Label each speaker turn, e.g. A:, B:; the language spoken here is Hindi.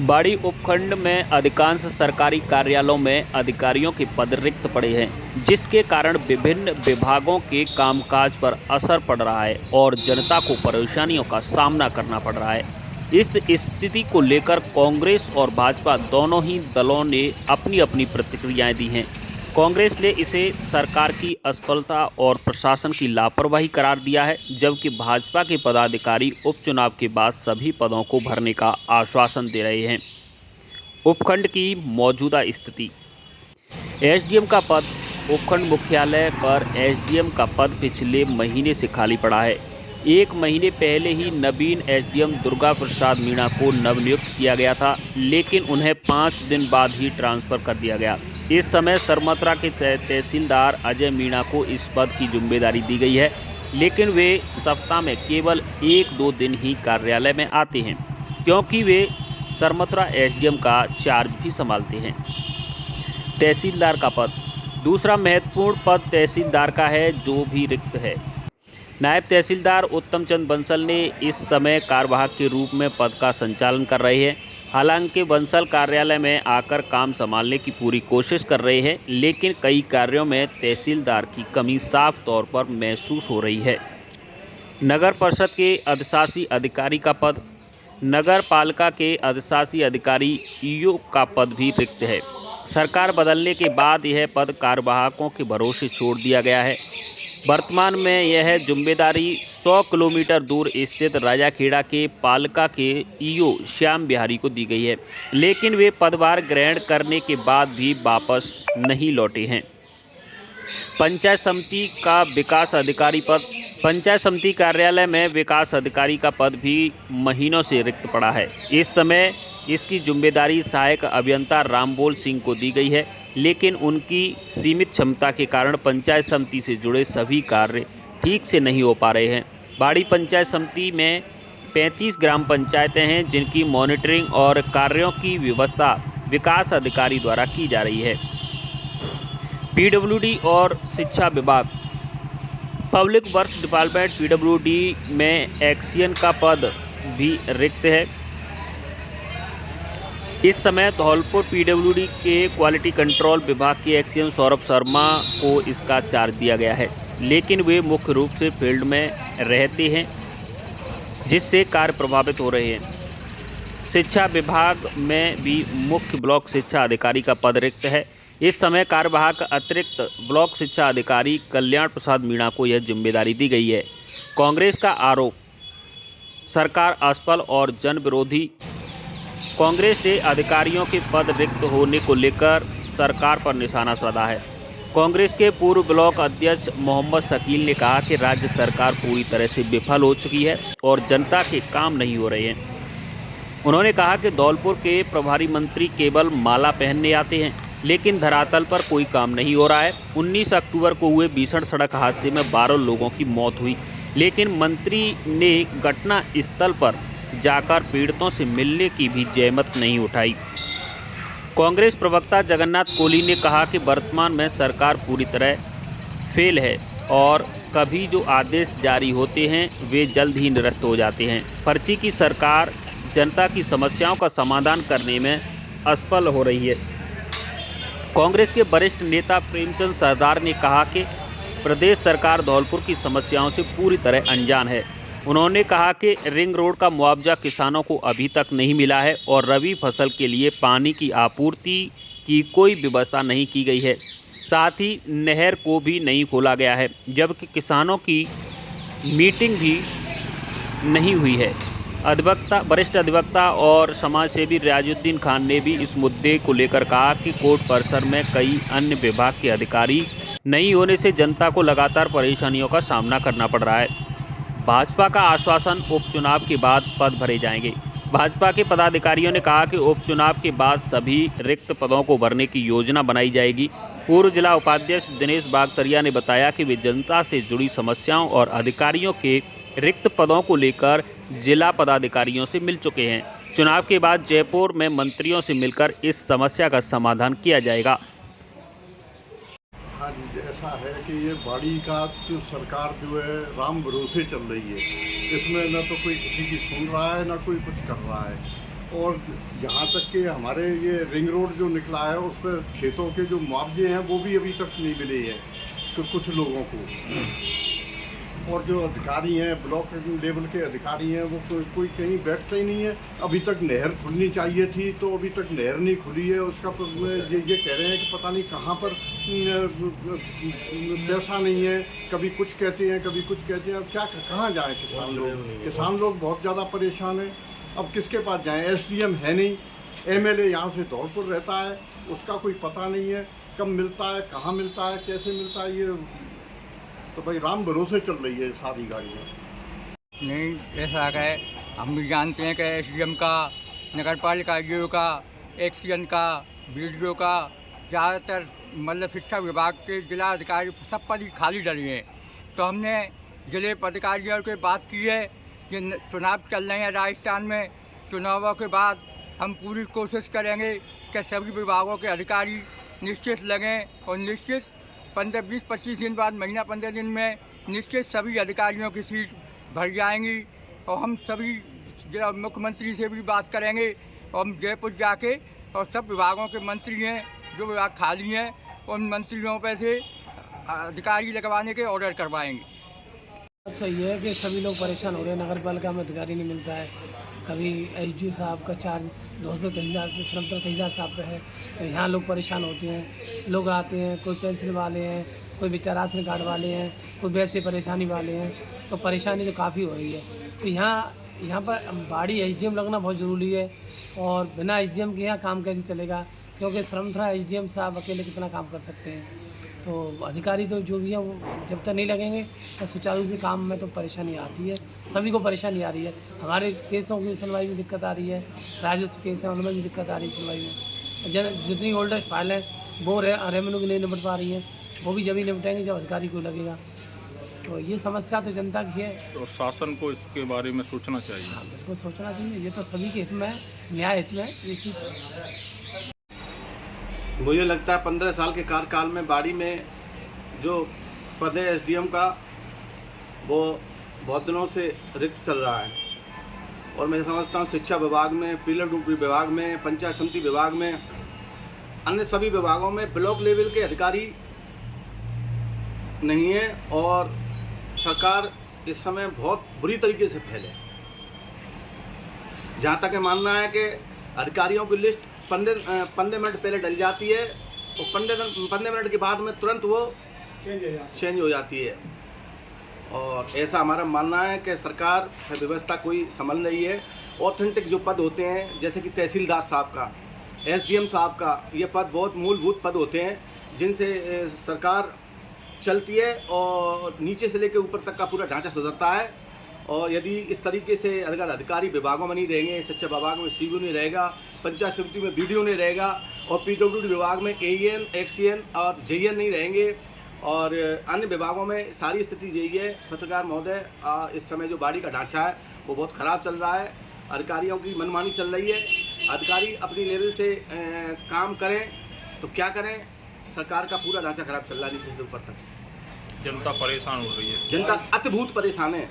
A: बाड़ी उपखंड में अधिकांश सरकारी कार्यालयों में अधिकारियों के पद रिक्त पड़े हैं, जिसके कारण विभिन्न विभागों के कामकाज पर असर पड़ रहा है और जनता को परेशानियों का सामना करना पड़ रहा है। इस स्थिति को लेकर कांग्रेस और भाजपा दोनों ही दलों ने अपनी अपनी प्रतिक्रियाएं दी हैं। कांग्रेस ने इसे सरकार की असफलता और प्रशासन की लापरवाही करार दिया है, जबकि भाजपा के पदाधिकारी उपचुनाव के बाद सभी पदों को भरने का आश्वासन दे रहे हैं। उपखंड की मौजूदा स्थिति। एसडीएम का पद। उपखंड मुख्यालय पर एसडीएम का पद पिछले महीने से खाली पड़ा है। एक महीने पहले ही नवीन एसडीएम दुर्गा प्रसाद मीणा को नवनियुक्त किया गया था, लेकिन उन्हें 5 दिन बाद ही ट्रांसफ़र कर दिया गया। इस समय सरमत्रा के तहसीलदार अजय मीणा को इस पद की जिम्मेदारी दी गई है, लेकिन वे सप्ताह में केवल 1-2 दिन ही कार्यालय में आते हैं, क्योंकि वे सरमत्रा एसडीएम का चार्ज भी संभालते हैं। तहसीलदार का पद। दूसरा महत्वपूर्ण पद तहसीलदार का है, जो भी रिक्त है। नायब तहसीलदार उत्तम चंद बंसल ने इस समय कार्यवाहक के रूप में पद का संचालन कर रहे हैं। हालांकि बंसल कार्यालय में आकर काम संभालने की पूरी कोशिश कर रहे हैं, लेकिन कई कार्यों में तहसीलदार की कमी साफ तौर पर महसूस हो रही है। नगर परिषद के अधिशासी अधिकारी का पद। नगर पालिका के अधिशासी अधिकारी ईओ का पद भी रिक्त है। सरकार बदलने के बाद यह पद कार्यवाहकों के भरोसे छोड़ दिया गया है। वर्तमान में यह जिम्मेदारी 100 किलोमीटर दूर स्थित राजाखेड़ा के पालिका के ईओ श्याम बिहारी को दी गई है, लेकिन वे पदभार ग्रहण करने के बाद भी वापस नहीं लौटे हैं। पंचायत समिति का विकास अधिकारी पद। पंचायत समिति कार्यालय में विकास अधिकारी का पद भी महीनों से रिक्त पड़ा है। इस समय इसकी जिम्मेदारी सहायक अभियंता रामबोल सिंह को दी गई है, लेकिन उनकी सीमित क्षमता के कारण पंचायत समिति से जुड़े सभी कार्य ठीक से नहीं हो पा रहे हैं। बाड़ी पंचायत समिति में 35 ग्राम पंचायतें हैं, जिनकी मॉनिटरिंग और कार्यों की व्यवस्था विकास अधिकारी द्वारा की जा रही है। पीडब्ल्यूडी और शिक्षा विभाग। पब्लिक वर्क्स डिपार्टमेंट पीडब्ल्यूडी में एक्सियन का पद भी रिक्त है। इस समय धौलपुर पीडब्ल्यूडी के क्वालिटी कंट्रोल विभाग के एक्सियन सौरभ शर्मा को इसका चार्ज दिया गया है, लेकिन वे मुख्य रूप से फील्ड में रहते हैं, जिससे कार्य प्रभावित हो रहे हैं। शिक्षा विभाग में भी मुख्य ब्लॉक शिक्षा अधिकारी का पद रिक्त है। इस समय कार्यवाहक अतिरिक्त ब्लॉक शिक्षा अधिकारी कल्याण प्रसाद मीणा को यह जिम्मेदारी दी गई है। कांग्रेस का आरोप। सरकार असफल और जन विरोधी। कांग्रेस ने अधिकारियों के पद रिक्त होने को लेकर सरकार पर निशाना साधा है। कांग्रेस के पूर्व ब्लॉक अध्यक्ष मोहम्मद शकील ने कहा कि राज्य सरकार पूरी तरह से विफल हो चुकी है और जनता के काम नहीं हो रहे हैं। उन्होंने कहा कि धौलपुर के प्रभारी मंत्री केवल माला पहनने आते हैं, लेकिन धरातल पर कोई काम नहीं हो रहा है। 19 अक्टूबर को हुए भीषण सड़क हादसे में 12 लोगों की मौत हुई, लेकिन मंत्री ने घटना स्थल पर जाकर पीड़ितों से मिलने की भी जहमत नहीं उठाई। कांग्रेस प्रवक्ता जगन्नाथ कोहली ने कहा कि वर्तमान में सरकार पूरी तरह फेल है और कभी जो आदेश जारी होते हैं वे जल्द ही निरस्त हो जाते हैं। पर्ची की सरकार जनता की समस्याओं का समाधान करने में असफल हो रही है। कांग्रेस के वरिष्ठ नेता प्रेमचंद सरदार ने कहा कि प्रदेश सरकार धौलपुर की समस्याओं से पूरी तरह अनजान है। उन्होंने कहा कि रिंग रोड का मुआवजा किसानों को अभी तक नहीं मिला है और रबी फसल के लिए पानी की आपूर्ति की कोई व्यवस्था नहीं की गई है। साथ ही नहर को भी नहीं खोला गया है, जबकि किसानों की मीटिंग भी नहीं हुई है। वरिष्ठ अधिवक्ता और समाजसेवी रियाजुद्दीन खान ने भी इस मुद्दे को लेकर कहा कि कोर्ट परिसर में कई अन्य विभाग के अधिकारी नहीं होने से जनता को लगातार परेशानियों का सामना करना पड़ रहा है। भाजपा का आश्वासन, उपचुनाव के बाद पद भरे जाएंगे। भाजपा के पदाधिकारियों ने कहा कि उपचुनाव के बाद सभी रिक्त पदों को भरने की योजना बनाई जाएगी। पूर्व जिला उपाध्यक्ष दिनेश बागतरिया ने बताया कि वे जनता से जुड़ी समस्याओं और अधिकारियों के रिक्त पदों को लेकर जिला पदाधिकारियों से मिल चुके हैं। चुनाव के बाद जयपुर में मंत्रियों से मिलकर इस समस्या का समाधान किया जाएगा।
B: हाँ जी, ऐसा है कि ये बाड़ी का जो सरकार जो है राम भरोसे चल रही है। इसमें न तो कोई किसी की सुन रहा है, न कोई कुछ कर रहा है। और यहाँ तक कि हमारे ये रिंग रोड जो निकला है उस पर खेतों के जो मुआवजे हैं वो भी अभी तक नहीं मिले हैं तो कुछ लोगों को। और जो अधिकारी हैं ब्लॉक लेवल के अधिकारी हैं वो कोई कहीं बैठता ही नहीं है। अभी तक नहर खुलनी चाहिए थी तो अभी तक नहर नहीं खुली है। उसका ये कह रहे हैं कि पता नहीं कहाँ पर पैसा नहीं है, कभी कुछ कहते हैं कभी कुछ कहते हैं। अब क्या कहाँ जाएँ किसान लोग बहुत ज़्यादा परेशान हैं। अब किसके पास जाएँ? एसडीएम है नहीं, एमएलए यहाँ से धौलपुर रहता है, उसका कोई पता नहीं है कब मिलता है, कहाँ मिलता है, कैसे मिलता है। ये तो भाई राम भरोसे चल रही है सारी गाड़ियाँ।
C: नहीं ऐसा है, हम भी जानते हैं कि एसडीएम का, नगर पालिका डीओ का, एक्सीएन का, बीडीओ का, ज़्यादातर मतलब शिक्षा विभाग के जिला अधिकारी सब पद ही खाली डले हैं। तो हमने जिले पदाधिकारियों के बात की है कि चुनाव चल रहे हैं राजस्थान में, चुनावों के बाद हम पूरी कोशिश करेंगे कि सभी विभागों के अधिकारी निश्चित लगें और निश्चित 15-20-25 दिन बाद, महीना 15 दिन में निश्चित सभी अधिकारियों की सीट भर जाएंगी। और हम सभी जिला मुख्यमंत्री से भी बात करेंगे और हम जयपुर जाके और सब विभागों के मंत्री हैं जो विभाग खाली हैं उन मंत्रियों पर से अधिकारी लगवाने के ऑर्डर करवाएंगे।
D: सही है कि सभी लोग परेशान हो रहे हैं। नगर पालिका में अधिकारी नहीं मिलता है, कभी एसडीओ साहब का चार्ज धौलपुर तहसीलदार श्रमतल तहसीलदार साहब पे है, तो यहाँ लोग परेशान होते हैं। लोग आते हैं, कोई पेंशन वाले हैं, कोई बेचारा राशन कार्ड वाले हैं, कोई वैसे परेशानी वाले हैं, तो परेशानी तो काफ़ी हो रही है। तो यहाँ पर बाड़ी एसडीएम लगना बहुत ज़रूरी है और बिना एसडीएम के यहाँ काम कैसे चलेगा, क्योंकि श्रमथरा एसडीएम साहब अकेले कितना काम कर सकते हैं। तो अधिकारी तो जो भी है वो जब तक नहीं लगेंगे तो सुचारू से काम में तो परेशानी आती है, सभी को परेशानी आ रही है। हमारे केसों की सुनवाई में दिक्कत आ रही है, राजस्व केस हैं उनमें भी दिक्कत आ रही है सुनवाई में। जितनी होल्डर फाइल हैं वो रेवेन्यू की नहीं निपट पा रही हैं, वो भी जब ही निपटेंगे जब अधिकारी को लगेगा। तो ये समस्या तो जनता की है।
E: तो शासन को इसके बारे में सोचना चाहिए।
D: हाँ बिल्कुल सोचना चाहिए, ये तो सभी के हित में है, न्याय हित में है ये चीज़।
F: मुझे लगता है 15 साल के कार्यकाल में बाड़ी में जो पद है एसडीएम का वो बहुत दिनों से रिक्त चल रहा है। और मैं समझता हूँ शिक्षा विभाग में, पीडब्ल्यूडी विभाग में, पंचायत समिति विभाग में, अन्य सभी विभागों में ब्लॉक लेवल के अधिकारी नहीं है और सरकार इस समय बहुत बुरी तरीके से फैले। जहाँ तक मानना है कि अधिकारियों की लिस्ट 15 मिनट पहले डल जाती है और 15 मिनट के बाद में तुरंत वो चेंज हो जाती है। और ऐसा हमारा मानना है कि सरकार व्यवस्था कोई संभल रही है। ऑथेंटिक जो पद होते हैं जैसे कि तहसीलदार साहब का, एसडीएम साहब का, ये पद बहुत मूलभूत पद होते हैं जिनसे सरकार चलती है और नीचे से लेकर ऊपर तक का पूरा ढांचा सुधरता है। और यदि इस तरीके से अगर अधिकारी विभागों में नहीं रहेंगे, शिक्षा विभाग में सीबीओ नहीं रहेगा, पंचायत समिति में बीडीओ नहीं रहेगा और पीडब्ल्यूडी विभाग में एईएन, एक्सीएन और जेईएन नहीं रहेंगे और अन्य विभागों में सारी स्थिति यही है। पत्रकार महोदय, इस समय जो बाड़ी का ढांचा है वो बहुत ख़राब चल रहा है, अधिकारियों की मनमानी चल रही है। अधिकारी अपनी लेवल से काम करें तो क्या करें, सरकार का पूरा ढांचा खराब चल रहा है नीचे से ऊपर तक।
E: जनता परेशान हो रही है,
F: जनता अत्यभूत परेशान है।